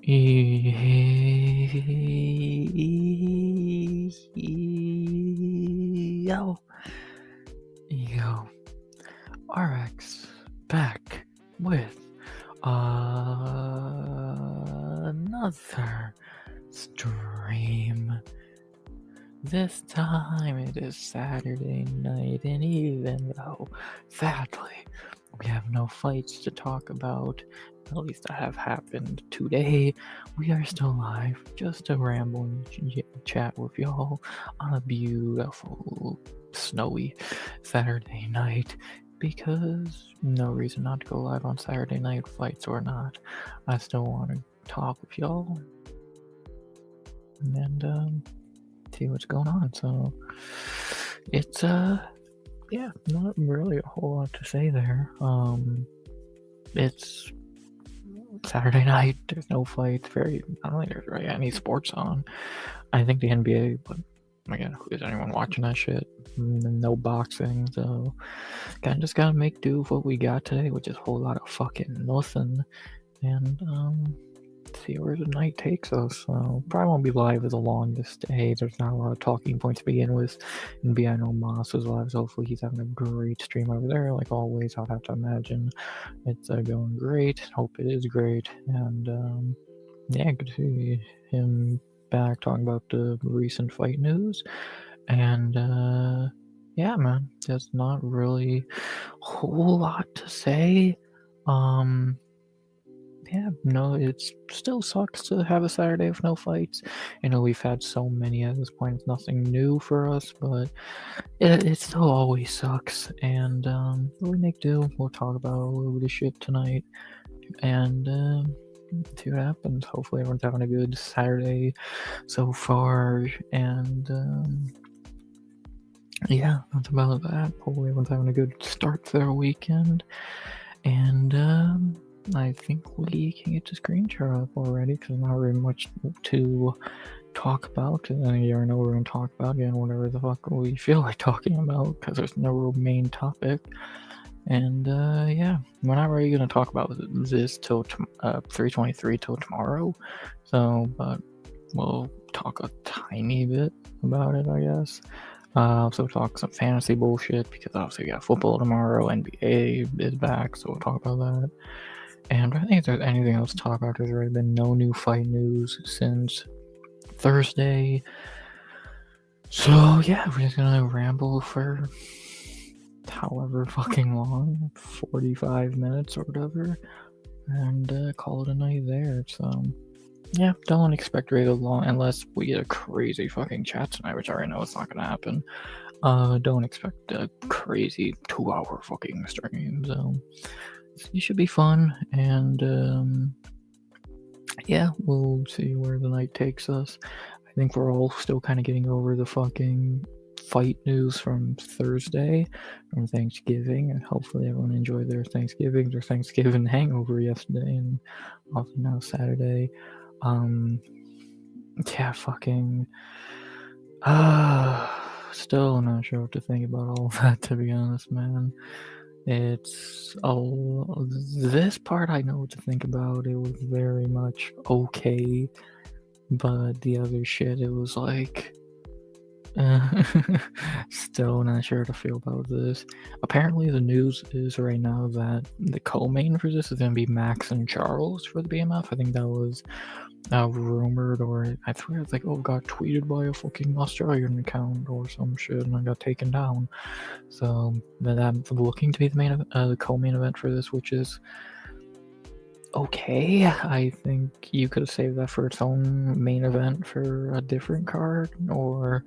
Yo, yo, RX back with another stream. This time it is Saturday night, and even though, sadly, we have no fights to talk about, at least that have happened today, we are still live just to ramble and chat with y'all on a beautiful, snowy Saturday night. Because no reason not to go live on Saturday night, fights or not. I still want to talk with y'all and see what's going on. So it's yeah, not really a whole lot to say there. It's Saturday night, there's no fights, I don't think there's really any sports on. I think the NBA, but again, is anyone watching that shit? No boxing, so just gotta make do with what we got today, which is a whole lot of fucking nothing. And see where the night takes us. Probably won't be live as long this day. There's not a lot of talking points to begin with. And I know Moss is live, so hopefully he's having a great stream over there. Like always, I'd have to imagine it's going great. Hope it is great. And yeah, good to see him back talking about the recent fight news. And yeah, man, there's not really a whole lot to say. Yeah, no, it still sucks to have a Saturday with no fights. I know we've had so many at this point, it's nothing new for us, but it still always sucks. And we make do. We'll talk about a little bit of shit tonight and see what happens. Hopefully everyone's having a good Saturday so far. And yeah, that's about that. Hopefully everyone's having a good start to their weekend. And I think we can get the screen share up already because not really much to talk about. And then you know we're going to talk about again whatever the fuck we feel like talking about because there's no real main topic. And yeah, we're not really going to talk about this till 3:23 till tomorrow. So, but we'll talk a tiny bit about it, I guess. So we'll talk some fantasy bullshit because obviously we got football tomorrow. NBA is back, so we'll talk about that. And I think if there's anything else to talk about, there's already been no new fight news since Thursday. So yeah, we're just gonna ramble for however fucking long, 45 minutes or whatever, and call it a night there. So yeah, don't expect really long unless we get a crazy fucking chat tonight, which I already know it's not gonna happen. Don't expect a crazy 2-hour fucking stream. So it should be fun, and yeah, we'll see where the night takes us. I think we're all still kind of getting over the fucking fight news from Thursday, from Thanksgiving, and hopefully everyone enjoyed their Thanksgiving hangover yesterday, and also now Saturday. Yeah, fucking. Still not sure what to think about all that, to be honest, man. It's this part I know what to think about. It was very much okay, but the other shit, it was like still not sure how to feel about this. Apparently the news is right now that the co-main for this is going to be Max and Charles for the BMF. I think that was rumored, or I swear it's like, got tweeted by a fucking Australian account or some shit, and I got taken down. So I'm looking to be the co-main event for this, which is okay. I think you could have saved that for its own main event for a different card or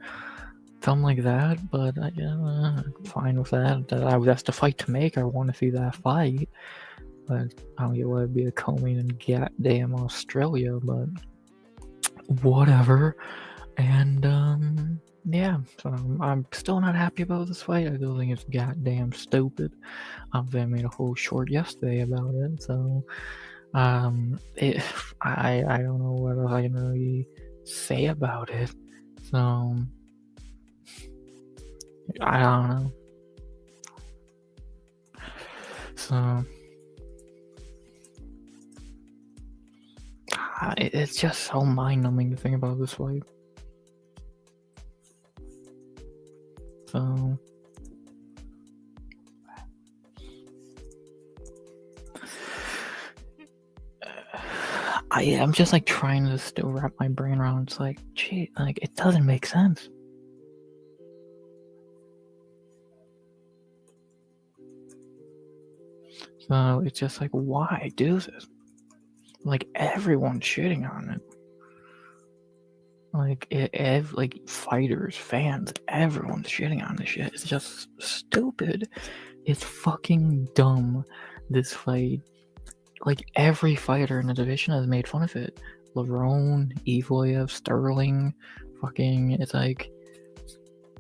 something like that. But yeah, I'm fine with that. That's the fight to make. I want to see that fight. But I don't get why it'd be a co-main in goddamn Australia, but whatever. And yeah, so I'm still not happy about this fight. I still think it's goddamn stupid. I made a whole short yesterday about it, so I don't know what else I can really say about it. So I don't know. So it's just so mind-numbing to think about this fight. So I'm just like trying to still wrap my brain around. It's like, gee, like it doesn't make sense. So it's just like, why do this? Like everyone's shitting on it. Like fighters, fans, everyone's shitting on this shit. It's just stupid. It's fucking dumb. This fight, like every fighter in the division has made fun of it. Lerone, Evoyev, Sterling, fucking. It's like,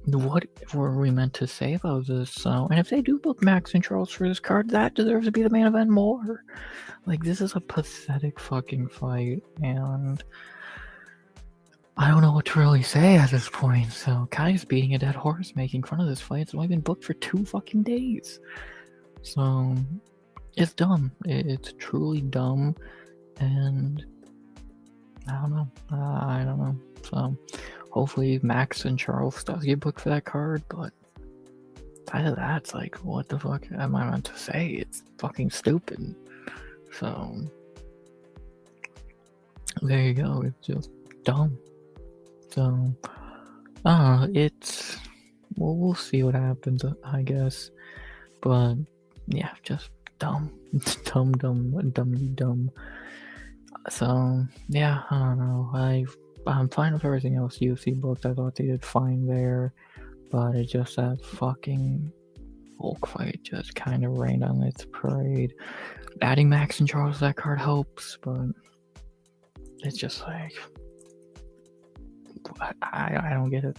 what were we meant to say about this? So, and if they do book Max and Charles for this card, that deserves to be the main event more. Like, this is a pathetic fucking fight, and I don't know what to really say at this point. So, Kai's beating a dead horse, making fun of this fight. It's only been booked for 2 fucking days. So, it's dumb. It's truly dumb, and I don't know. I don't know. So, hopefully Max and Charles does get booked for that card, but outside of that, it's like, what the fuck am I meant to say? It's fucking stupid. So, there you go. It's just dumb. So, it's, well, we'll see what happens, I guess. But, yeah, just dumb. Dumb. So, yeah, I don't know. I'm fine with everything else UFC booked. I thought they did fine there. But it's just that fucking Hulk fight just kind of rained on its parade. Adding Max and Charles to that card helps, but it's just like, I don't get it.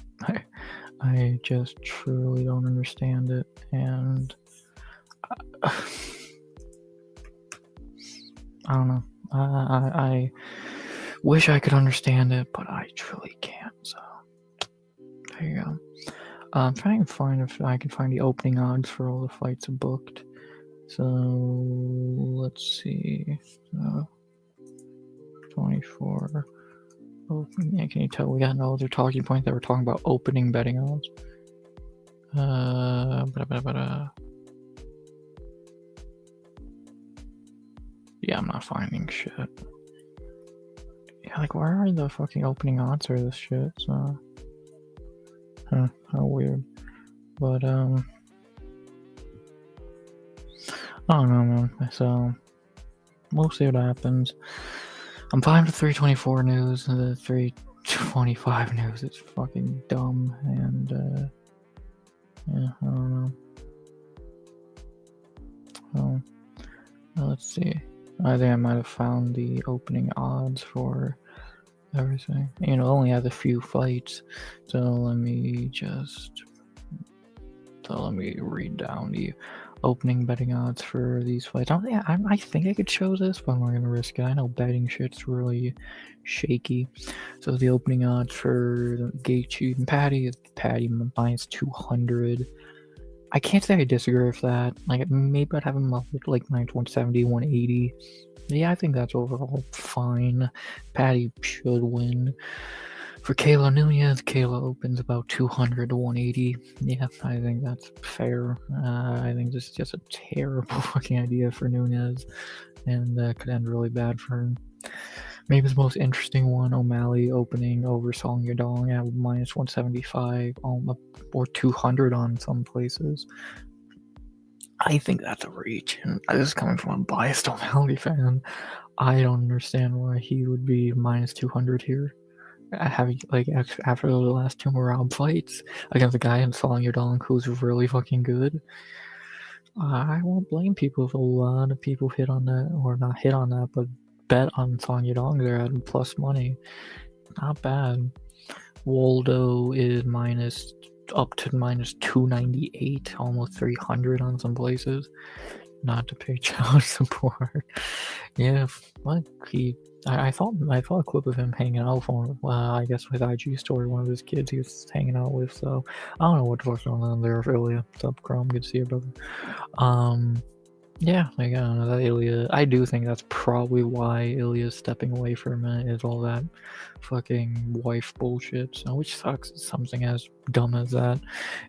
I just truly don't understand it, and I don't know. I wish I could understand it, but I truly can't. So there you go. I'm trying to find if I can find the opening odds for all the fights booked. So let's see. 24. Oh, yeah, can you tell we got no other talking points that we're talking about opening betting odds? Yeah, I'm not finding shit. Yeah, like where are the fucking opening odds for this shit? So, how weird. But I don't know, man. So we'll see what happens. I'm fine with 324 news. The 325 news is fucking dumb, and yeah, I don't know. So let's see. I think I might have found the opening odds for everything. You know, only has a few fights, so let me read down the opening betting odds for these fights. I think I could show this, but I'm not gonna risk it. I know betting shit's really shaky. So the opening odds for Gaethje and Patty is Patty minus 200. I can't say I disagree with that. Like maybe I'd have him up with like minus 170, 180. Yeah, I think that's overall fine. Patty should win. For Kayla Nunez, Kayla opens about 200 to 180. Yeah, I think that's fair. I think this is just a terrible fucking idea for Nunez, and that could end really bad for him. Maybe the most interesting one, O'Malley opening over Song Yadong at minus 175 or 200 on some places. I think that's a reach, and this is coming from a biased O'Malley fan. I don't understand why he would be minus 200 here. Having like after the last 2 round fights against a guy in Song Yadong who's really fucking good. I won't blame people if a lot of people hit on that, or not hit on that, but bet on Song Yadong there at plus money. Not bad. Waldo is up to minus 298, almost 300 on some places. Not to pay child support. Yeah, what I thought a clip of him hanging out for I guess with IG story, one of his kids he was hanging out with. So I don't know what the fuck's going on there. Ilya, what's up, Chrome? Good to see you, brother. Yeah, like, I don't know, that Ilya, I do think that's probably why Ilya's stepping away for a minute, is all that fucking wife bullshit. So, which sucks. Something as dumb as that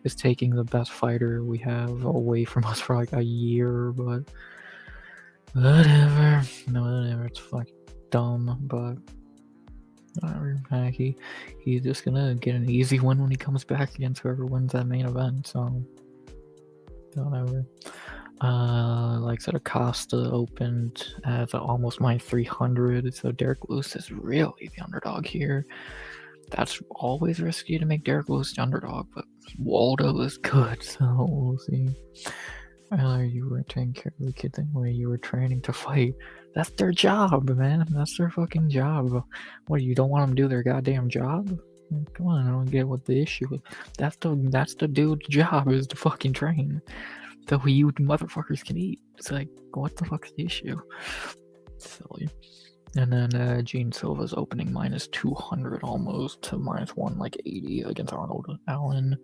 is taking the best fighter we have away from us for like a year, but whatever. No, whatever. It's fucking dumb, but whatever. He's just gonna get an easy win when he comes back against whoever wins that main event. So whatever. Like I said, Acosta opened at almost minus 300, so Derek Lewis is really the underdog here. That's always risky to make Derek Lewis the underdog, but Waldo is good, so we'll see. You were taking care of the kids anyway. You were training to fight. That's their job, man. That's their fucking job. What, you don't want them to do their goddamn job? Come on, I don't get what the issue is. That's the dude's job, is to fucking train. So you motherfuckers can eat. It's like, what the fuck's the issue? Silly. And then Gene Silva's opening minus 200 almost to minus 180 against Arnold Allen.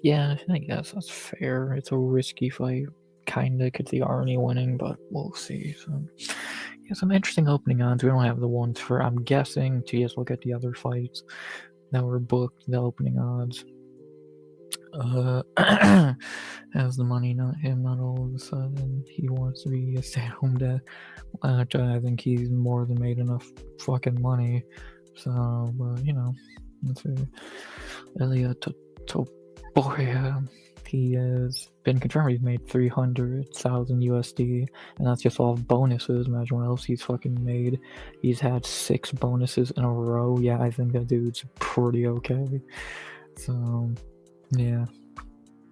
Yeah, I guess that's fair. It's a risky fight. Kinda could see Arnie winning, but we'll see. So, yeah, some interesting opening odds. We don't have the ones for, I'm guessing, to just look at the other fights that were booked, the opening odds. Has the money, not him, not all of a sudden he wants to be a stay-at-home dad. I think he's more than made enough fucking money. So, but you know, let's see. Elliot Topuria, he has been confirmed he's made 300,000 USD, and that's just all bonuses. Imagine what else he's fucking made. He's had 6 bonuses in a row. Yeah, I think that dude's pretty okay. So, yeah.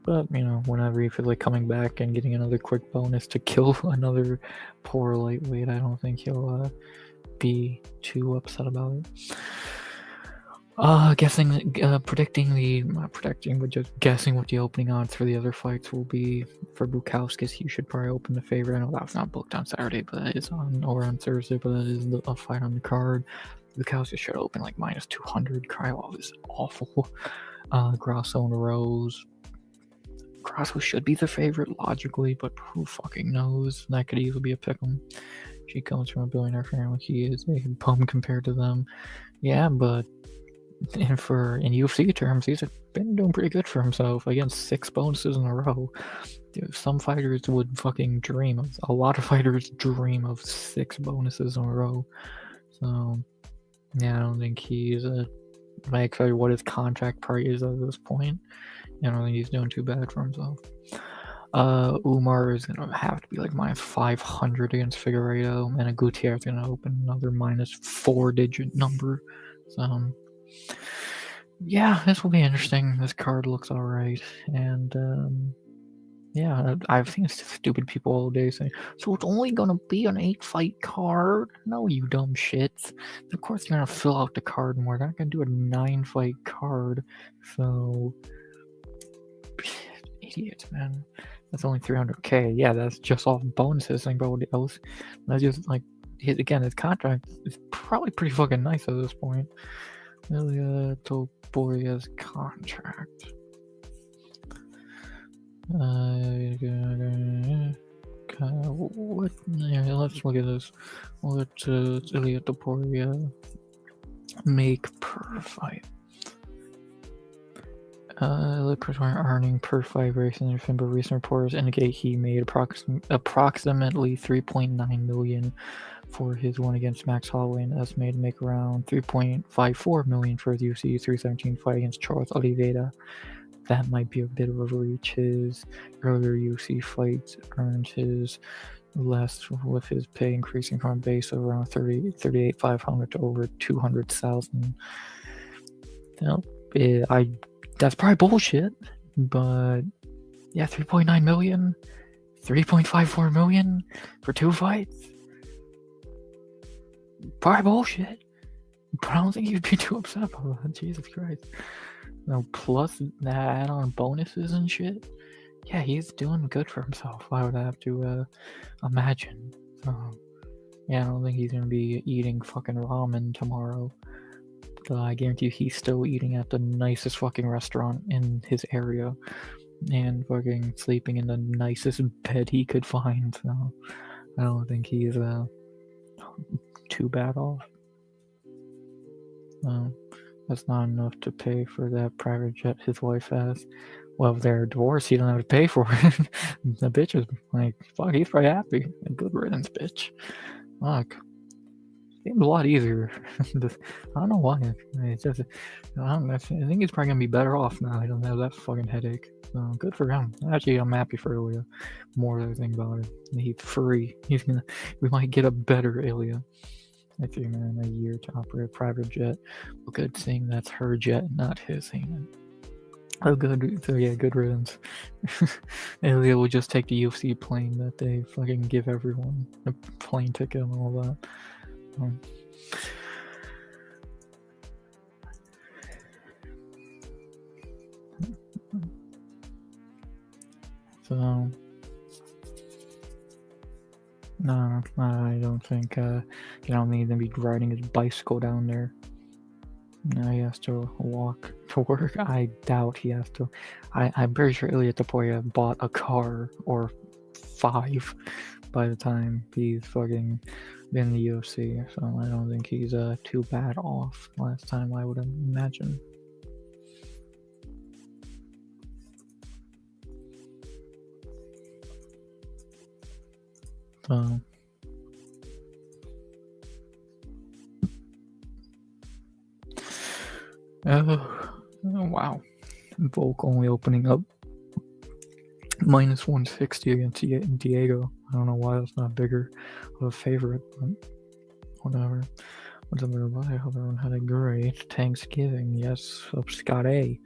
But, you know, whenever you feel like coming back and getting another quick bonus to kill another poor lightweight, I don't think he'll be too upset about it. Not predicting, but just guessing what the opening odds for the other fights will be. For Bukauskas, he should probably open the favorite. I know that was not booked on Saturday, but that is on Thursday, but that is a fight on the card. Bukauskas should open like minus 200. Krylov is awful. Grasso and Rose. Grasso should be the favorite logically, but who fucking knows? That could easily be a pick'em. She comes from a billionaire family. He is a bum compared to them. Yeah, but in UFC terms, he's been doing pretty good for himself. Again, 6 bonuses in a row. Dude, some fighters would fucking dream of. A lot of fighters dream of 6 bonuses in a row. So, yeah, I don't think he's like what his contract price is at this point. I don't think he's doing too bad for himself. Umar is gonna have to be like minus 500 against Figueiredo, and Gutierrez is gonna open another minus 4-digit number. So, yeah, this will be interesting. This card looks alright, and yeah, I've seen stupid people all day saying, so it's only gonna be an 8-fight card? No, you dumb shits. Of course you're gonna fill out the card more. They're not gonna do a 9-fight card. So, idiots, man. That's only 300k. Yeah, that's just all bonuses. Think about what else. That's just like, his contract is probably pretty fucking nice at this point. Ilya Topuria's contract. What? Yeah, let's look at this. What does Ilya Topuria make per fight? Earning per fight race in but recent reports indicate he made approximately 3.9 million for his one against Max Holloway, and estimated to make around 3.54 million for his UFC 317 fight against Charles Oliveira. That might be a bit of a reach. His earlier UFC fights earned his less, with his pay increasing from a base of around 38,500 to over 200,000. That's probably bullshit, but yeah, 3.9 million, 3.54 million for 2 fights. Probably bullshit, but I don't think you'd be too upset about that. Jesus Christ. No, plus that add-on bonuses and shit. Yeah, he's doing good for himself, I would have to imagine. So, yeah, I don't think he's gonna be eating fucking ramen tomorrow. I guarantee you he's still eating at the nicest fucking restaurant in his area. and fucking sleeping in the nicest bed he could find. So I don't think he's too bad off. That's not enough to pay for that private jet his wife has. Well, if they're divorced, he don't have to pay for it. The bitch is like, fuck, he's probably happy. Good riddance, bitch. Fuck. Seems a lot easier. I don't know why. It's just, I think he's probably gonna be better off now. He doesn't have that fucking headache. So good for him. Actually, I'm happy for Ilya. More as I think about it. He's free. We might get a better Ilya. I think in a year to operate a private jet. Well, good thing that's her jet, not his. Oh, good. So yeah, good riddance. Ilya will just take the UFC plane that they fucking give everyone a plane ticket and all that. So no, I don't think you don't need to be riding his bicycle down there. No, he has to walk to work. I doubt he has to. I'm pretty sure Ilya Taporia bought a car or 5 by the time he's fucking in the UFC, so I don't think he's too bad off last time, I would imagine. So oh wow. Volk only opening up minus 160 against Diego. I don't know why that's not bigger of a favorite, but whatever. What's up, everybody? I hope everyone had a great Thanksgiving. Yes, hope Scott A.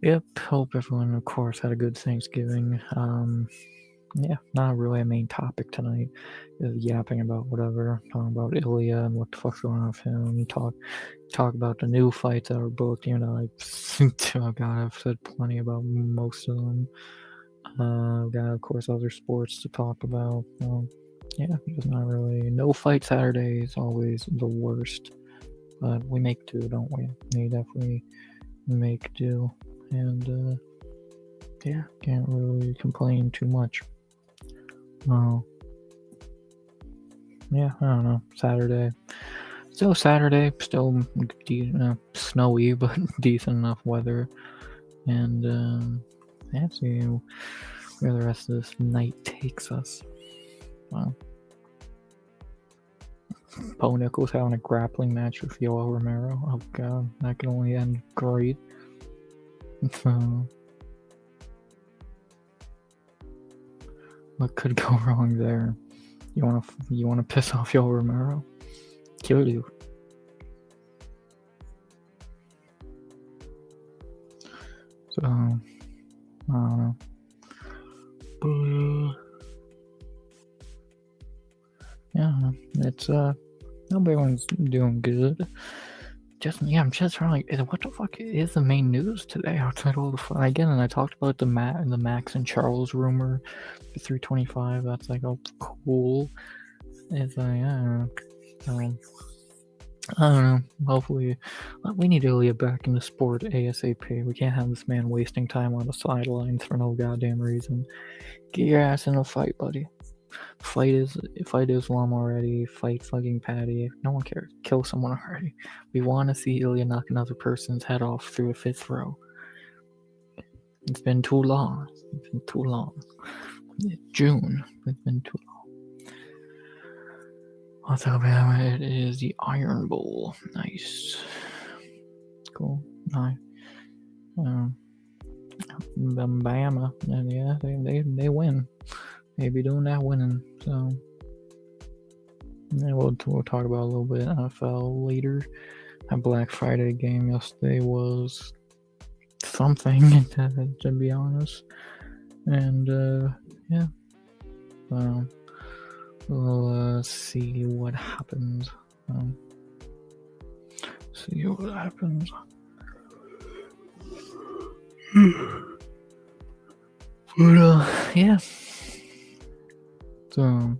Yep, hope everyone, of course, had a good Thanksgiving. Yeah, not really a main topic tonight. Just yapping about whatever, talking about Ilya and what the fuck's going on with him. Talk about the new fights that are booked. You know, oh god, I've said plenty about most of them. Got of course other sports to talk about. Yeah, there's not really no fight Saturday is always the worst, but we make do, don't we? We definitely make do, and yeah, can't really complain too much. Yeah, I don't know. Saturday, still snowy, but decent enough weather, and yeah, see where the rest of this night takes us. Wow. Bo Nichols having a grappling match with Yoel Romero. Oh god, that can only end great. So, what could go wrong there? You wanna piss off Yoel Romero? Kill you. So I don't know. But yeah, it's everyone's doing good. I'm just trying what the fuck is the main news today outside all the fun again? And I talked about the Max and Charles rumor, the 325. That's like, oh, cool. It's like, I don't know. Hopefully, we need Ilya back in the sport ASAP. We can't have this man wasting time on the sidelines for no goddamn reason. Get your ass in a fight, buddy. Fight Islam already. Fight fucking Patty. No one cares. Kill someone already. We want to see Ilya knock another person's head off through the 5th row. It's been too long. It's June. It's been too long. What's up, man? It is the Iron Bowl. Nice. Cool. Nice. Bama. And yeah, they win. They be doing that winning. So yeah, we'll talk about a little bit NFL later. That Black Friday game yesterday was something, to be honest. And yeah, we'll see what happens. See what happens. But yeah. So,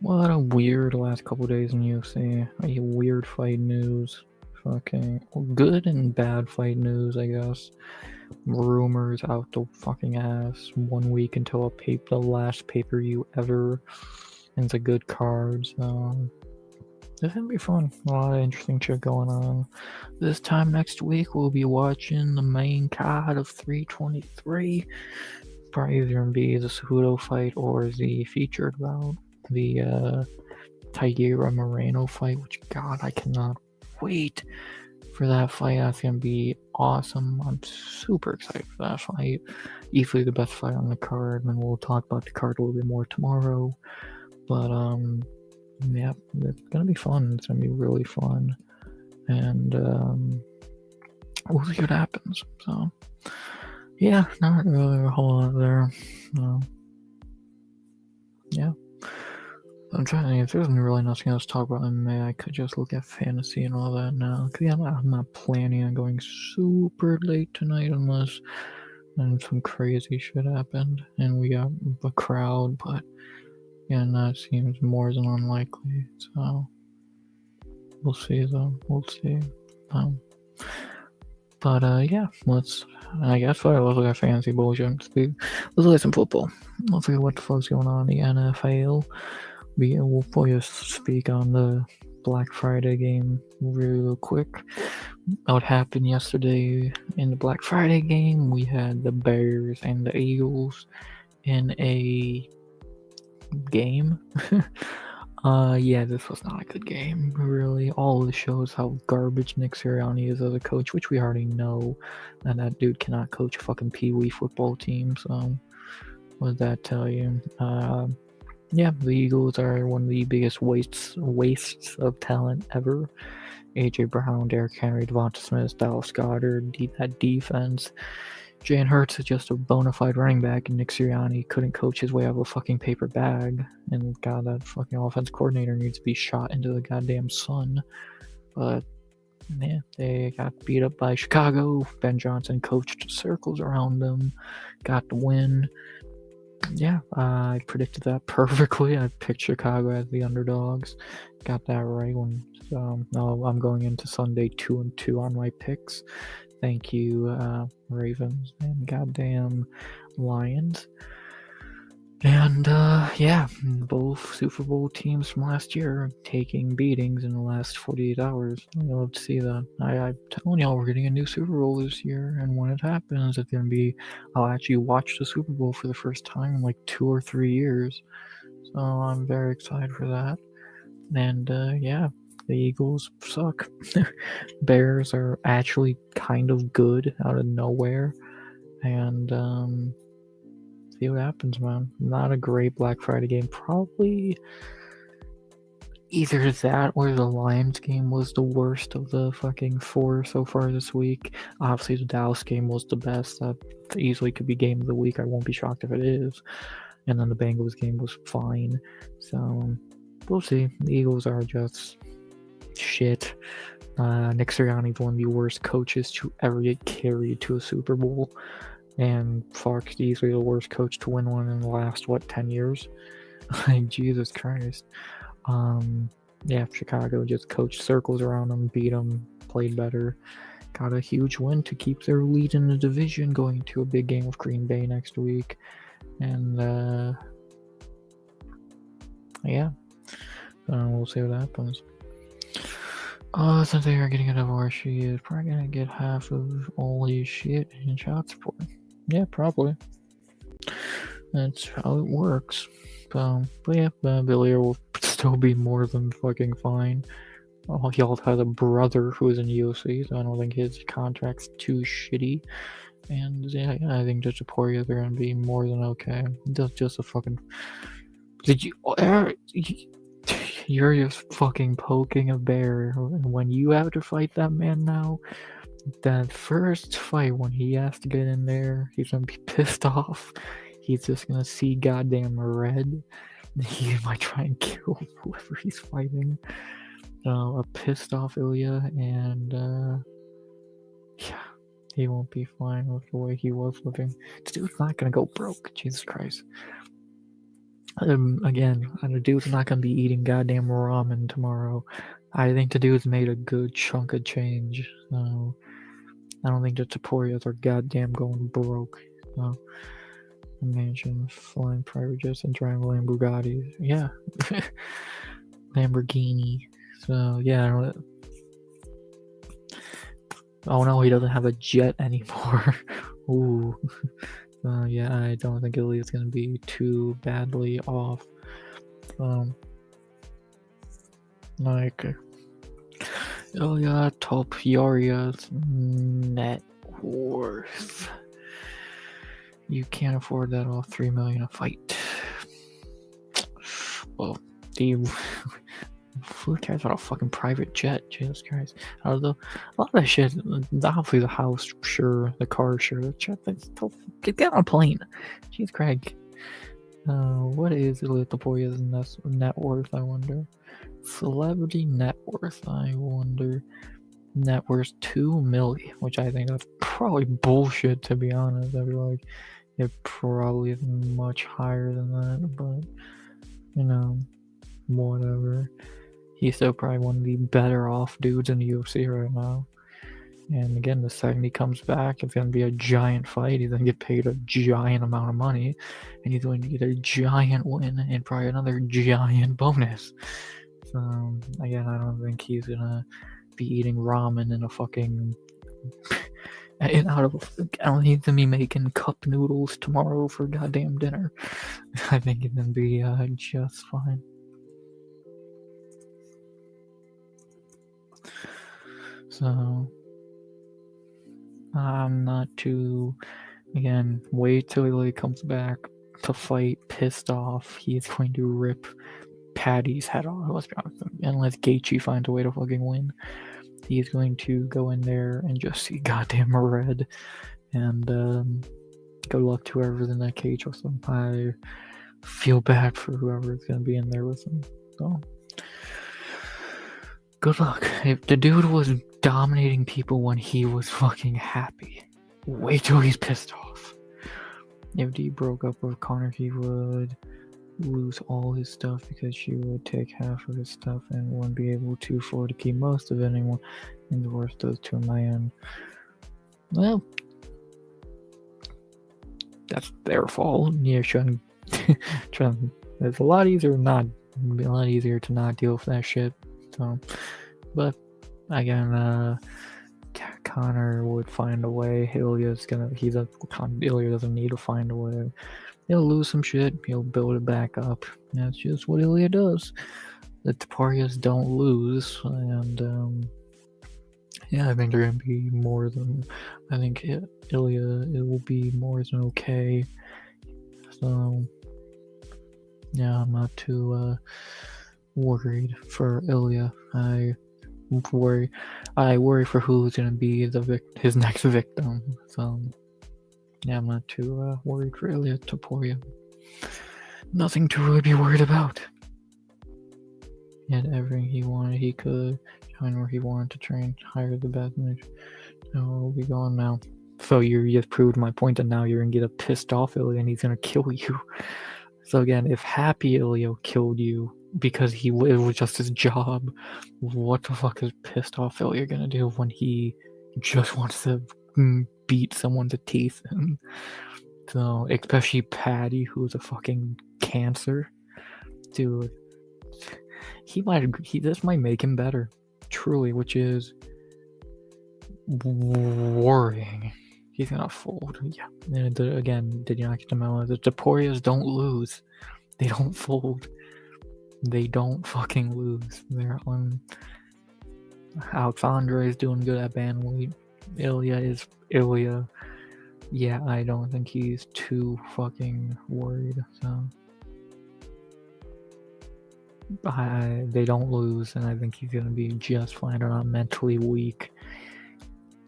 what a weird last couple days in UFC. A weird fight news. Fucking good and bad fight news, I guess. rumors out the fucking ass 1 week until the last pay-per-view ever. And it's a good card, so this is gonna be fun. A lot of interesting shit going on. This time next week, we'll be watching the main card of 323. Probably either gonna be the Cejudo fight or the featured bout, the Taiguera Moreno fight. Which, God, I cannot wait for that fight. That's gonna be awesome. I'm super excited for that fight. Easily the best fight on the card, and we'll talk about the card a little bit more tomorrow. But yeah, it's gonna be fun. It's gonna be really fun, and we'll see what happens. So yeah, not really a whole lot there. Yeah. I'm trying to think, if there's really nothing else to talk about MMA, I could just look at fantasy and all that now. Cause yeah, I'm not planning on going super late tonight unless some crazy shit happened and we got a crowd, but yeah, that seems more than unlikely. So we'll see though. We'll see. But yeah, I guess let's look at fantasy bullshit. Let's look at some football. Let's look at what the fuck's going on in the NFL. We'll probably speak on the Black Friday game real quick. What happened yesterday in the Black Friday game? We had the Bears and the Eagles in a game. Yeah, this was not a good game, really. All of it shows how garbage Nick Sirianni is as a coach, which we already know. And that dude cannot coach a fucking Pee-wee football team, so what does that tell you? Yeah, the Eagles are one of the biggest wastes of talent ever. A.J. Brown, Derrick Henry, Devonta Smith, Dallas Goedert, that defense. Jalen Hurts is just a bona fide running back, and Nick Sirianni couldn't coach his way out of a fucking paper bag. And God, that fucking offense coordinator needs to be shot into the goddamn sun. But yeah, they got beat up by Chicago. Ben Johnson coached circles around them, got the win. Yeah, I predicted that perfectly. I picked Chicago as the underdogs. Got that right. Now I'm going into Sunday 2-2 on my picks. Thank you, Ravens and goddamn Lions. And yeah, both Super Bowl teams from last year taking beatings in the last 48 hours. I love to see that. I'm telling y'all, we're getting a new Super Bowl this year, and when it happens, it's gonna be. I'll actually watch the Super Bowl for the first time in like 2 or 3 years. So I'm very excited for that. And yeah, the Eagles suck. Bears are actually kind of good out of nowhere, and see what happens, man. Not a great Black Friday game. Probably either that or the Lions game was the worst of the fucking 4 so far this week. Obviously, the Dallas game was the best. That easily could be game of the week. I won't be shocked if it is. And then the Bengals game was fine. So we'll see. The Eagles are just shit. Nick Sirianni is one of the worst coaches to ever get carried to a Super Bowl. And Fox easily the worst coach to win one in the last 10 years. Like, Jesus Christ. Yeah, Chicago just coached circles around them, beat them, played better, got a huge win to keep their lead in the division, going into a big game with Green Bay next week. And yeah, we'll see what happens. Since they are getting a divorce, she is probably gonna get half of all his shit in child support. Yeah, probably. That's how it works. But yeah, Billy will still be more than fucking fine. He also has a brother who is in UFC, so I don't think his contract's too shitty. And yeah, I think just Japoria, they're gonna be more than okay. That's just a fucking. You're just fucking poking a bear when you have to fight that man now. That first fight when he has to get in there, he's gonna be pissed off. He's just gonna see goddamn red. He might try and kill whoever he's fighting. A pissed off Ilya, and yeah, he won't be fine with the way he was looking. This dude's not gonna go broke. Jesus Christ. Again, the dude's not gonna be eating goddamn ramen tomorrow. I think the dude's made a good chunk of change. So I don't think the Taporias are goddamn going broke. No. Mansions, flying private jets, and driving Lamborghinis. Yeah. Lamborghini. So, yeah. Oh no, he doesn't have a jet anymore. Ooh. Yeah, I don't think Ilya's gonna be too badly off. Like, Ilya Topuaria's net worth. You can't afford that off. $3 million a fight. Well, who cares about a fucking private jet? Jesus Christ. Although, a lot of that shit, obviously the house, sure, the car, sure, the jet, get on a plane. Jeez, Craig. What is Ilya Topuaria's net worth, I wonder? Celebrity net worth, I wonder. Net worth $2 million, which I think that's probably bullshit, to be honest. I feel like it probably is much higher than that, but whatever. He's still probably one of the better off dudes in the UFC right now. And again, the second he comes back, it's going to be a giant fight. He's going to get paid a giant amount of money, and he's going to get a giant win and probably another giant bonus. So, again, I don't think he's going to be eating ramen in a fucking... I don't need to be making cup noodles tomorrow for goddamn dinner. I think he's going to be just fine. So, I'm not too... Again, wait till he comes back to fight pissed off. He's going to rip Paddy's head off. Let's be honest. Unless Gaethje finds a way to fucking win. He's going to go in there and just see goddamn red. And good luck to whoever's in that cage with him. I feel bad for whoever's going to be in there with him. So, good luck. If the dude was dominating people when he was fucking happy, wait till he's pissed off. If he broke up with Conor, he would lose all his stuff because she would take half of his stuff and wouldn't be able to afford to keep most of it anymore and divorce those two men. Well, that's their fault. Yeah, shouldn't. It's a lot easier to not deal with that shit. So, but again, Conor would find a way. Ilya doesn't need to find a way. He'll lose some shit. He'll build it back up. That's just what Ilya does. The Taparias don't lose, and I think they're gonna be more than. I think Ilya, it will be more than okay. So yeah, I'm not too worried for Ilya. I worry for who's gonna be his next victim. So. Yeah, I'm not too worried for Ilya Topuria. Nothing to really be worried about. He had everything he wanted. He could join where he wanted to train, hire the best manager. No, we'll be gone now. So you just proved my point, and now you're gonna get a pissed off Ilya, and he's gonna kill you. So again, if happy Ilya killed you because it was just his job, what the fuck is pissed off Ilya gonna do when he just wants to beat someone to teeth? So, especially Paddy, who's a fucking cancer. Dude, this might make him better. Truly, which is worrying. He's gonna fold. Yeah. And again, did you not get the memo? The Taporias don't lose. They don't fold. They don't fucking lose. They're on. Alexandre is doing good at bantamweight. Ilya is Ilya. Yeah, I don't think he's too fucking worried. So they don't lose, and I think he's gonna be just fine. They're not mentally weak.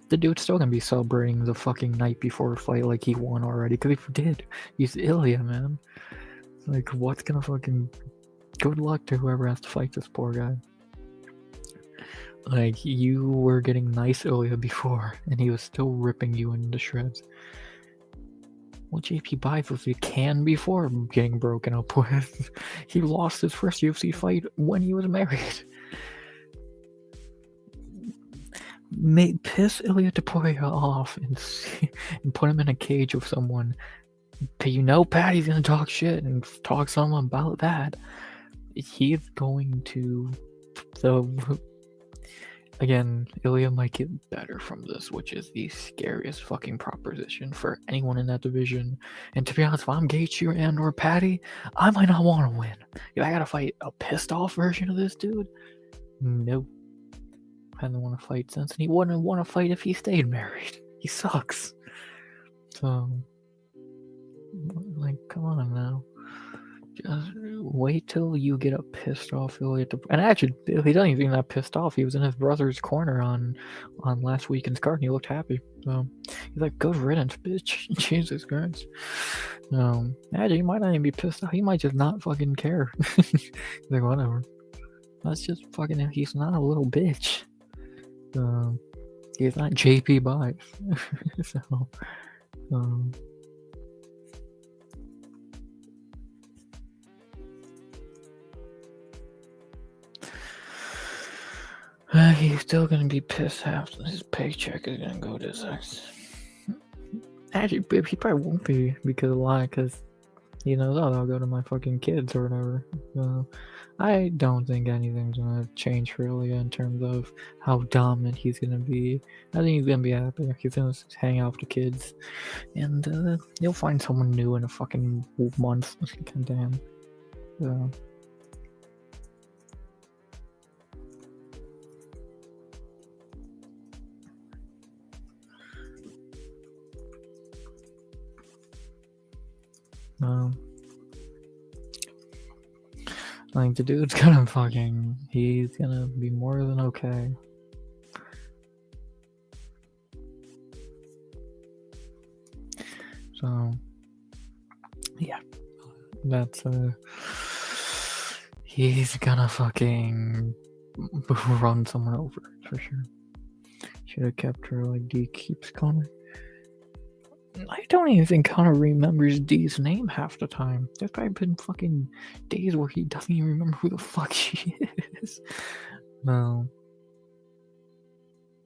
The dude's still gonna be celebrating the fucking night before a fight like he won already, because he did. He's Ilya, man. Like, what's gonna fucking... Good luck to whoever has to fight this poor guy. Like, you were getting nice Ilya before, and he was still ripping you into shreds. Well, JP Buys was a can before getting broken up with. He lost his first UFC fight when he was married. piss Ilya Topuria off and put him in a cage with someone. You know Patty's gonna talk shit and talk someone about that. He's going to... Again, Ilya might get better from this, which is the scariest fucking proposition for anyone in that division. And to be honest, if I'm Gaethje and or Patty, I might not want to win. If I gotta fight a pissed off version of this dude, no. I haven't want to fight since, and he wouldn't want to fight if he stayed married. He sucks. So, like, come on now. Just wait till you get a pissed off Ilya. And actually, he doesn't even seem that pissed off. He was in his brother's corner on last weekend's card, and he looked happy. So he's like, "Good riddance, bitch." Jesus Christ. Actually, he might not even be pissed off. He might just not fucking care. He's like, whatever. That's just fucking. He's not a little bitch. He's not JP Bice. So. He's still gonna be pissed after his paycheck is gonna go to sex. Actually, he probably won't be because he knows, oh, I'll go to my fucking kids or whatever. I don't think anything's gonna change for Ilya in terms of how dominant he's gonna be. I think he's gonna be happy. He's gonna hang out with the kids, and he'll find someone new in a fucking month. God damn. Like, the dude's gonna fucking... He's gonna be more than okay. So... Yeah. That's, he's gonna fucking... run someone over, for sure. Should have kept her like D keeps Connor. I don't even think Connor remembers D's name half the time. There's probably been fucking days where he doesn't even remember who the fuck she is. No.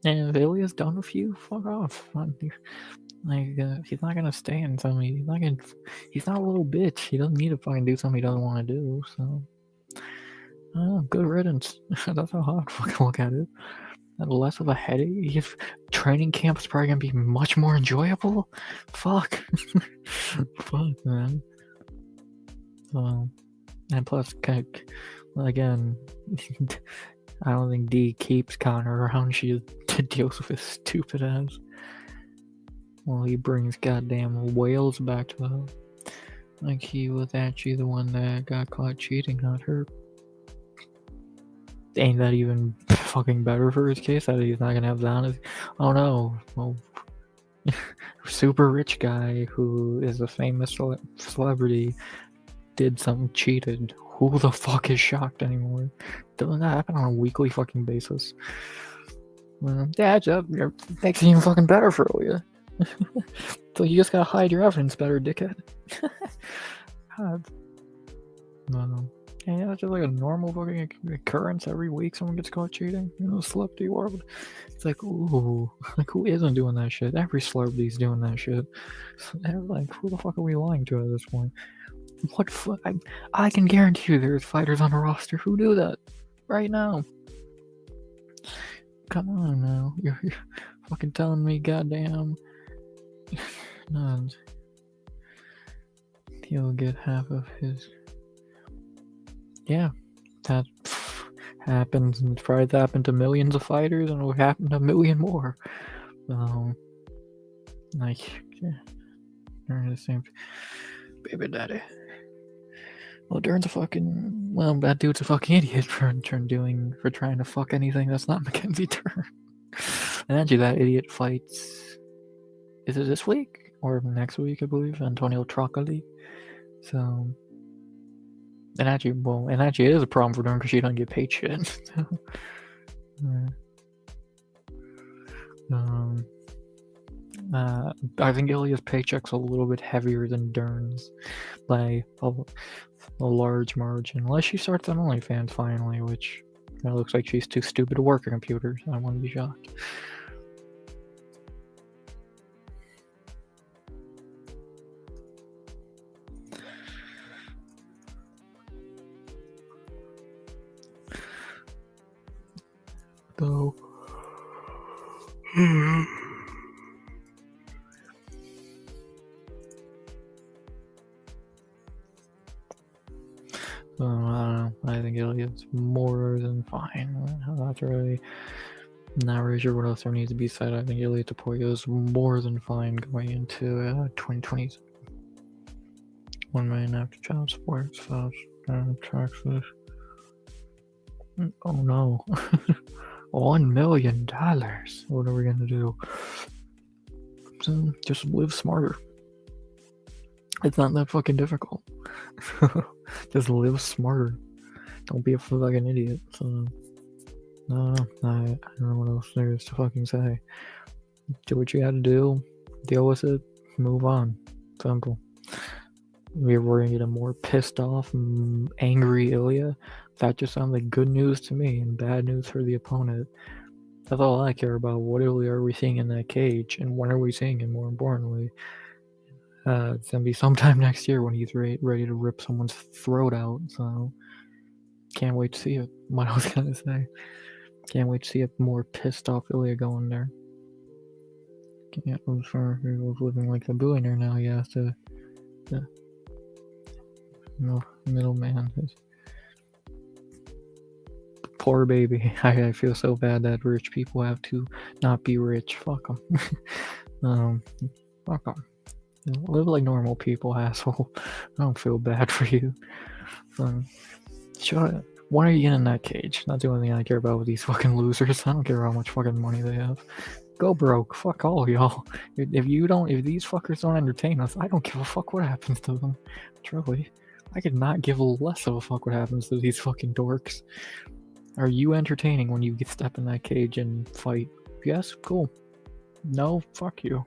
And if Ilya's done with you, fuck off. Like, he's not gonna stand something. He's not a little bitch. He doesn't need to fucking do something he doesn't want to do, so. Good riddance. That's how I fucking look at it. Less of a headache. If training camp is probably gonna be much more enjoyable. Fuck. Fuck, man. And plus, again, I don't think D keeps Connor around. She deals with his stupid ass. Well, he brings goddamn whales back to the... Like, he was actually the one that got caught cheating, not her. Ain't that even fucking better for his case? That he's not gonna have that? Oh no. Well, super rich guy who is a famous celebrity did something, cheated. Who the fuck is shocked anymore? Doesn't that happen on a weekly fucking basis? Yeah, that makes it even fucking better for you. So you just gotta hide your evidence better, dickhead. God. No. Yeah, it's just like a normal fucking occurrence every week. Someone gets caught cheating. You know, celebrity world. It's like, ooh, like who isn't doing that shit? Every celebrity's doing that shit. Like, who the fuck are we lying to at this point? What? I can guarantee you, there's fighters on the roster who do that right now. Come on now, you're fucking telling me, goddamn. No, he'll get half of his. Yeah, that happens, and it's probably happened to millions of fighters, and it will happen to a million more. Like, yeah, they're the same. Baby daddy. Well, Dern's a fucking... Well, that dude's a fucking idiot for trying to fuck anything that's not Mackenzie Dern. And actually, that idiot fights... Is it this week? Or next week, I believe? Antonio Trocoli. So... And actually, it is a problem for Dern because she doesn't get paid shit. I think Ilya's paycheck's a little bit heavier than Dern's by a large margin. Unless she starts on OnlyFans finally, which it looks like she's too stupid to work a computer, so I wouldn't be shocked. though. I don't know. I think Iliad's more than fine. That's really not really sure what else there needs to be said. I think Iliad Tapoya is more than fine going into 2020. 1 million after child support, spouse, taxes. Oh no. $1 million. What are we gonna do? So just live smarter. It's not that fucking difficult. Just live smarter. Don't be a fucking idiot. So, no, I don't know what else there is to fucking say. Do what you gotta do. Deal with it. Move on. Simple. We're gonna get a more pissed off, angry Ilya. That just sounds like good news to me and bad news for the opponent. That's all I care about. What Ilya are we seeing in that cage, and when are we seeing him? More importantly, it's gonna be sometime next year when he's ready to rip someone's throat out. So can't wait to see it. What I was gonna say. Can't wait to see a more pissed off Ilya going there. Can't I'm sure he was living like a billionaire now. He has to. No middleman. Poor baby. I feel so bad that rich people have to not be rich. Fuck them. Fuck them. Live like normal people, asshole. I don't feel bad for you. Shut up. When are you getting in that cage? Not the only thing I care about with these fucking losers. I don't care how much fucking money they have. Go broke. Fuck all y'all. If these fuckers don't entertain us, I don't give a fuck what happens to them. Truly. I could not give less of a fuck what happens to these fucking dorks. Are you entertaining when you step in that cage and fight? Yes? Cool. No? Fuck you.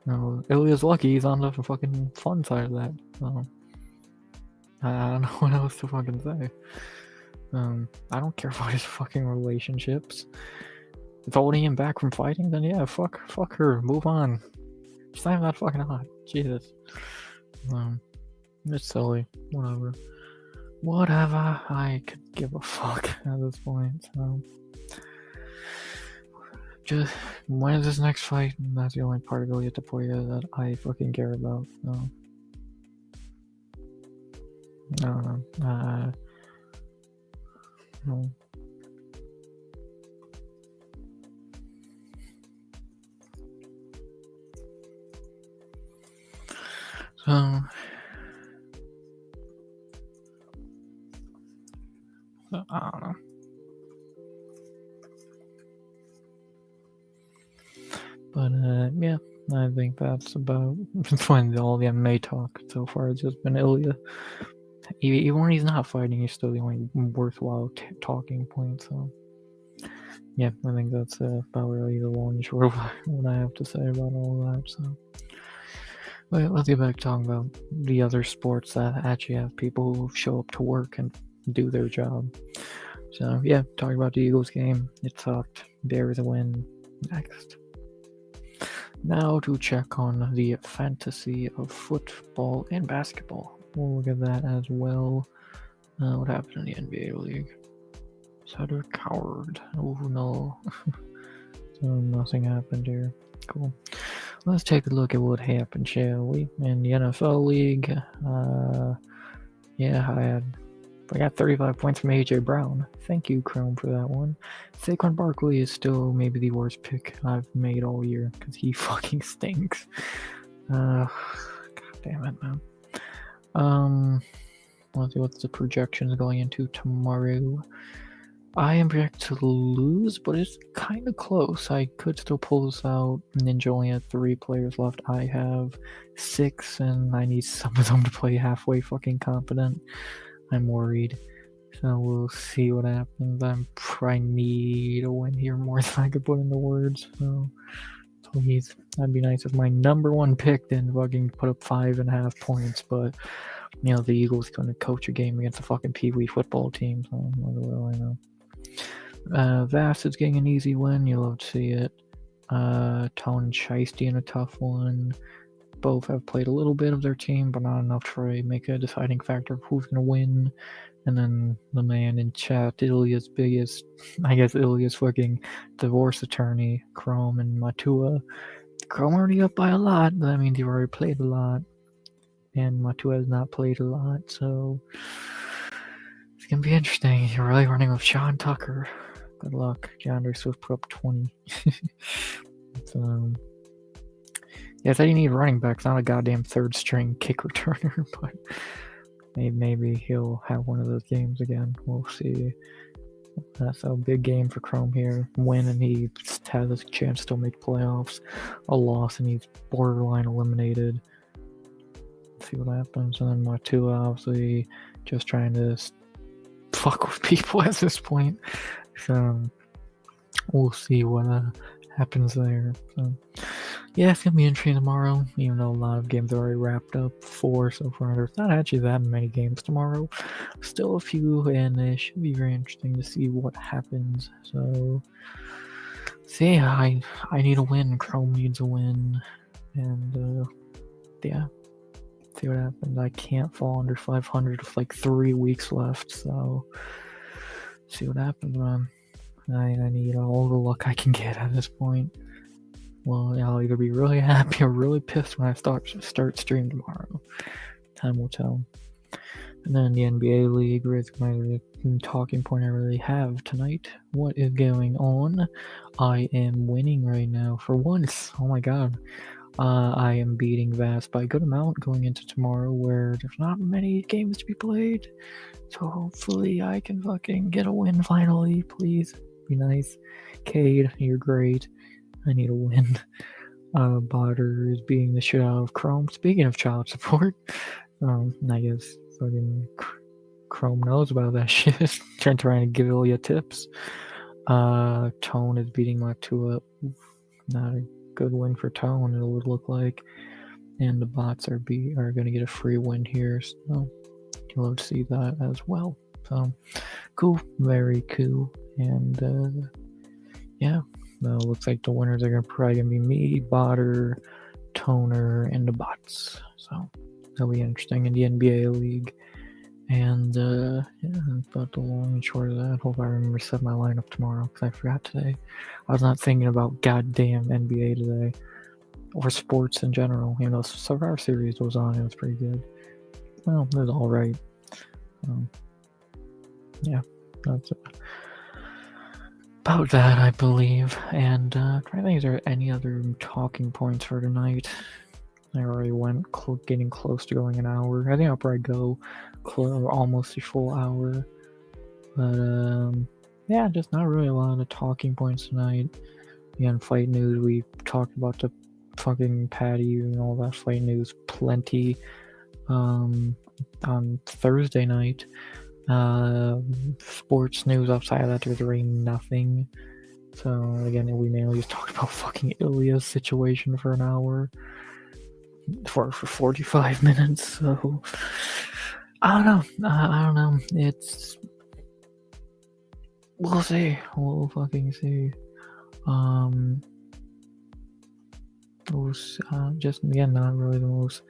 No, Ilya's lucky he's on the fucking fun side of that. I don't know what else to fucking say. I don't care about his fucking relationships. If holding him back from fighting, then yeah, fuck her. Move on. She's not even that fucking hot. Jesus. It's silly. Whatever. I could give a fuck at this point. So just when is this next fight? That's the only part of Ilya Tapoya that I fucking care about. No. No. So I don't know. But yeah, I think that's about when all the MMA talk so far has just been Ilya. Even when he's not fighting, he's still the only worthwhile talking point. So yeah, I think that's about really the long and short of what I have to say about all of that. So let's get back to talking about the other sports that actually have people who show up to work and do their job. So yeah, talking about the Eagles game, it sucked. Bears a win. Next. Now to check on the fantasy of football and basketball. We'll look at that as well. What happened in the NBA league? Sutter Coward. Oh no. So nothing happened here. Cool. Let's take a look at what happened, shall we? In the NFL league, I got 35 points from AJ Brown. Thank you, Chrome, for that one. Saquon Barkley is still maybe the worst pick I've made all year because he fucking stinks. God damn it, man. Let's see what's the projections going into tomorrow. I am projected to lose, but it's kind of close. I could still pull this out. Ninja only had 3 players left. I have 6, and I need some of them to play halfway fucking competent. I'm worried. So we'll see what happens. I need a win here more than I could put into words. So please, that'd be nice if my number 1 pick didn't fucking put up 5.5 points. But the Eagles gonna coach a game against a fucking Pee-wee football team. So what do I know? Vast is getting an easy win. You love to see it. Tone Shiesty in a tough one. both have played a little bit of their team, but not enough to really make a deciding factor of who's gonna win. And then the man in chat, Ilya's biggest, I guess Ilya's fucking divorce attorney, Chrome and Matua. Chrome already up by a lot, but that means you've already played a lot. And Matua has not played a lot, so it's gonna be interesting. You're really running with Sean Tucker. Good luck. DeAndre Swift put up 20. So, yeah, I thought you need running backs, not a goddamn third string kick returner, but maybe he'll have one of those games again. We'll see. That's a big game for Chrome here. Win and he has a chance to still make playoffs. A loss and he's borderline eliminated. Let's see what happens. And then Matua obviously just trying to fuck with people at this point. So we'll see what happens there. So yeah, it's gonna be interesting tomorrow, even though a lot of games are already wrapped up. 4 so far. There's not actually that many games tomorrow. Still a few, and it should be very interesting to see what happens. So yeah, I need a win. Chrome needs a win, and yeah, see what happens. I can't fall under 500 with like 3 weeks left, so see what happens, man. I need all the luck I can get at this point. Well, I'll either be really happy or really pissed when I start stream tomorrow. Time will tell. And then the NBA League is my talking point I really have tonight. What is going on? I am winning right now for once. Oh my god. I am beating Vast by a good amount going into tomorrow where there's not many games to be played. So hopefully I can fucking get a win finally. Please be nice. Cade, you're great. I need a win. Botter is beating the shit out of Chrome. Speaking of child support, I guess fucking Chrome knows about that shit. Trying to give Ilya tips. Tone is beating Matua. Not a good win for Tone, it would look like. And the bots are gonna get a free win here, so you'll love to see that as well. So cool, very cool. And yeah. Looks like the winners are probably gonna be me, Botter, Toner, and the bots. So that'll be interesting in the NBA League. And yeah, that's about the long and short of that. Hope I remember to set my lineup tomorrow because I forgot today. I was not thinking about goddamn NBA today or sports in general. You know, Survivor Series was on. It was pretty good. Well, it was all right. Yeah, that's it. About that, I believe. And trying to think, is there any other talking points for tonight? I already went getting close to going an hour. I think I'll probably go almost a full hour. But yeah, just not really a lot of talking points tonight. Again, fight news. We talked about the fucking Patty and all that fight news plenty on Thursday night. Sports news outside of that, there's really nothing. So again, we mainly just talked about fucking Ilya's situation for an hour. For 45 minutes, so I don't know. It's we'll see. We'll fucking see. Just again, not really the most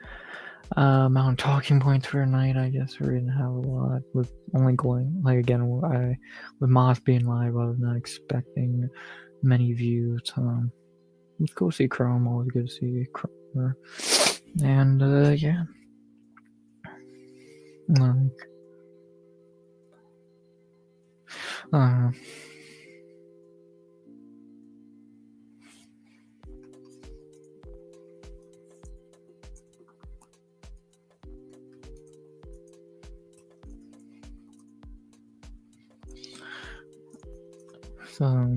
amount of talking points for tonight. I guess we didn't have a lot with only going like again. With Moss being live, I was not expecting many views. Let's go see Chrome. Always good to see Chrome. And yeah. So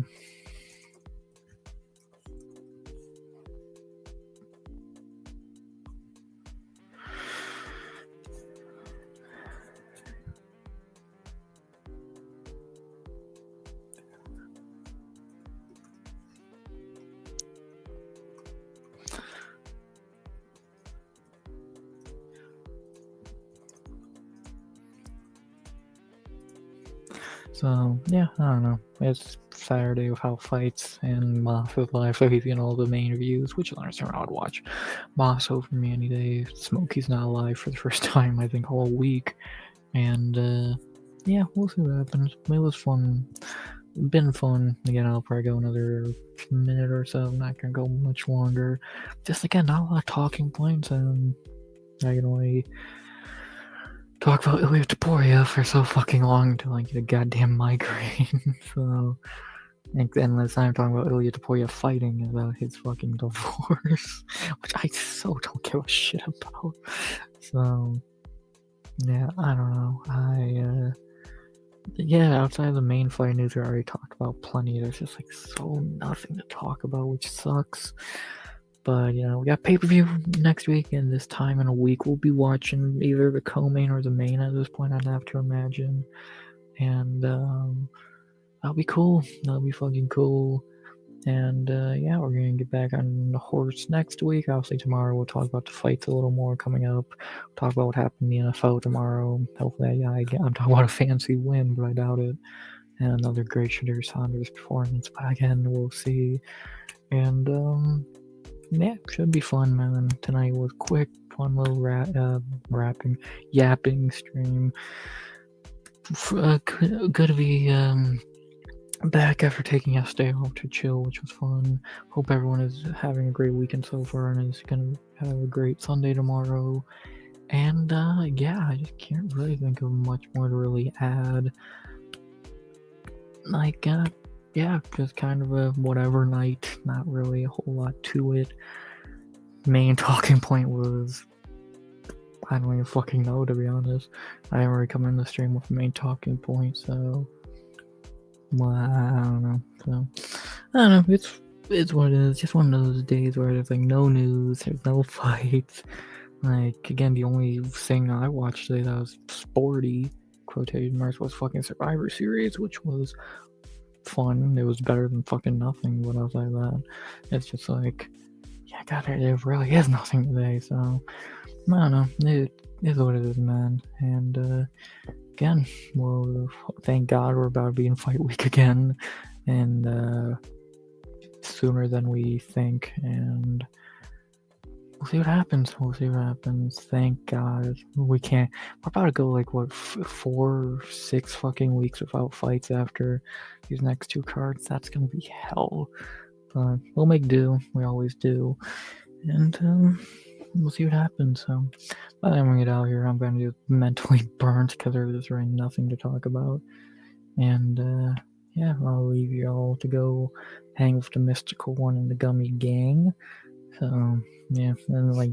So, yeah, I don't know. It's Saturday without fights and Moss is live, so he's getting all the main reviews, which is understand I would watch Moss over me any day. Smokey's not alive for the first time, I think, all week. And, yeah, we'll see what happens. It was fun. Been fun. Again, I'll probably go another minute or so. I'm not gonna go much longer. Just, again, not a lot of talking points, and I can only talk about Ilya Taporia for so fucking long until I get a goddamn migraine. So, and unless I'm talking about Ilya Taporia fighting about his fucking divorce, which I so don't give a shit about. So, yeah, I don't know. Yeah, outside of the main fight news, we already talked about plenty. There's just like so nothing to talk about, which sucks. But you know, we got pay-per-view next week, and this time in a week we'll be watching either the co-main or the main at this point, I'd have to imagine. And that'll be cool. That'll be fucking cool. And yeah, we're gonna get back on the horse next week. Obviously, tomorrow we'll talk about the fights a little more coming up. We'll talk about what happened in the NFL tomorrow. Hopefully, yeah, I'm talking about a fancy win, but I doubt it. And another great Shadir Saunders performance. But again, we'll see. And yeah, should be fun, man. Tonight was quick, fun little yapping stream. Good to be back after taking yesterday off to chill, which was fun. Hope everyone is having a great weekend so far and is gonna have a great Sunday tomorrow. And yeah, I just can't really think of much more to really add. Like, yeah, just kind of a whatever night, not really a whole lot to it. Main talking point was, I don't even fucking know, to be honest. I didn't really come in the stream with a main talking point, so well, I don't know. So I don't know. It's what it is. Just one of those days where there's like no news, there's no fights. Like again, the only thing I watched today that was sporty quotation marks was fucking Survivor Series, which was fun. It was better than fucking nothing. But outside that, it's just like, yeah, God, there really is nothing today. So I don't know. It is what it is, man. And again, well, thank God we're about to be in fight week again, and sooner than we think. And we'll see what happens. We'll see what happens. Thank God we can't. We're about to go like what 4, 6 fucking weeks without fights after these next 2 cards. That's gonna be hell. But we'll make do. We always do. And we'll see what happens. So by the time we get out here, I'm gonna be mentally burnt because there's really nothing to talk about. And yeah, I'll leave you all to go hang with the mystical one and the gummy gang. So yeah, and like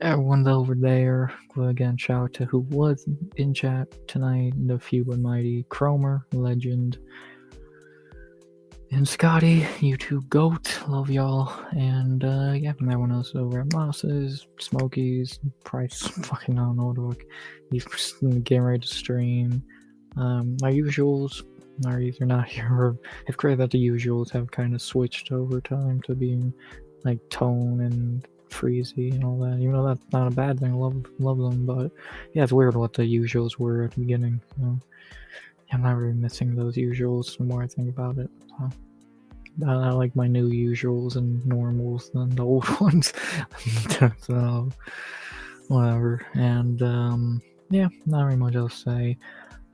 everyone's over there. Again, shout out to who was in chat tonight, the few but mighty Cromer, legend, and Scotty, YouTube goat, love y'all. And yeah, and everyone else over at Moss's, Smokies, Price, fucking I don't know what he's getting ready to stream. My usuals are either not here or it's great that the usuals have kind of switched over time to being like Tone and Freezy and all that. Even though that's not a bad thing, I love them, but yeah, it's weird what the usuals were at the beginning. So I'm not really missing those usuals the more I think about it. So I like my new usuals and normals than the old ones. So whatever. And yeah, not very much else to say.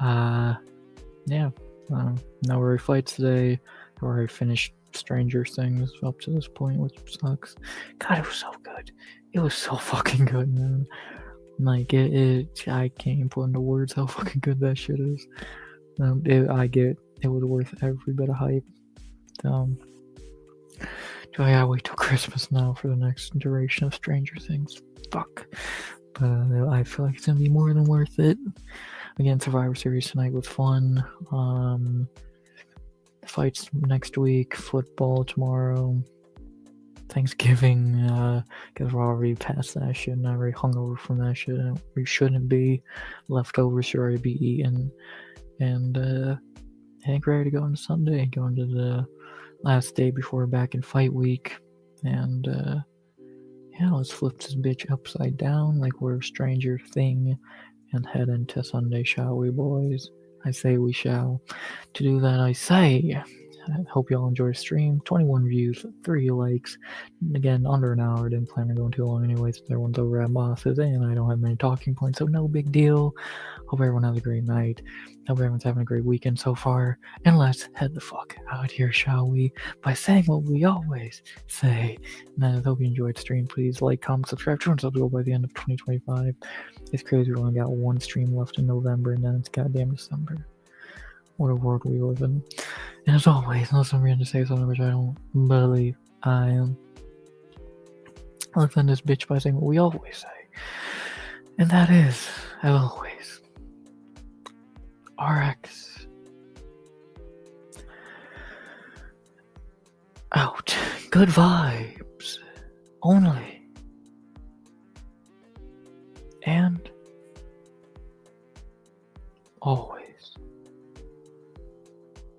Yeah, no really fights today. I already finished Stranger Things up to this point, which sucks. God, it was so good. It was so fucking good, man. Like I can't even put into words how fucking good that shit is. It was worth every bit of hype. So I gotta wait till Christmas now for the next duration of Stranger Things. Fuck. But I feel like it's gonna be more than worth it. Again, Survivor Series tonight was fun. Fights next week, football tomorrow, Thanksgiving, because we're already past that shit and I already hungover from that shit and we shouldn't be. Leftovers should already be eaten. And I think we're ready to go on Sunday, going to the last day before we're back in fight week. And yeah, let's flip this bitch upside down like we're a Stranger Thing and head into Sunday, shall we, boys? I say we shall. To do that, I say, I hope y'all enjoy the stream. 21 views, 3 likes. Again, under an hour. Didn't plan on going too long anyways. Everyone's over at Boss's, and I don't have many talking points, so no big deal. Hope everyone has a great night. Hope everyone's having a great weekend so far. And let's head the fuck out here, shall we? By saying what we always say. And I hope you enjoyed the stream. Please like, comment, subscribe. 200 subs go by the end of 2025. It's crazy. We only got one stream left in November, and then it's goddamn December. What a world we live in. And as always, unless I'm going to say something which I don't believe I am, let's end this bitch by saying what we always say. And that is, as always, RX out. Good vibes only.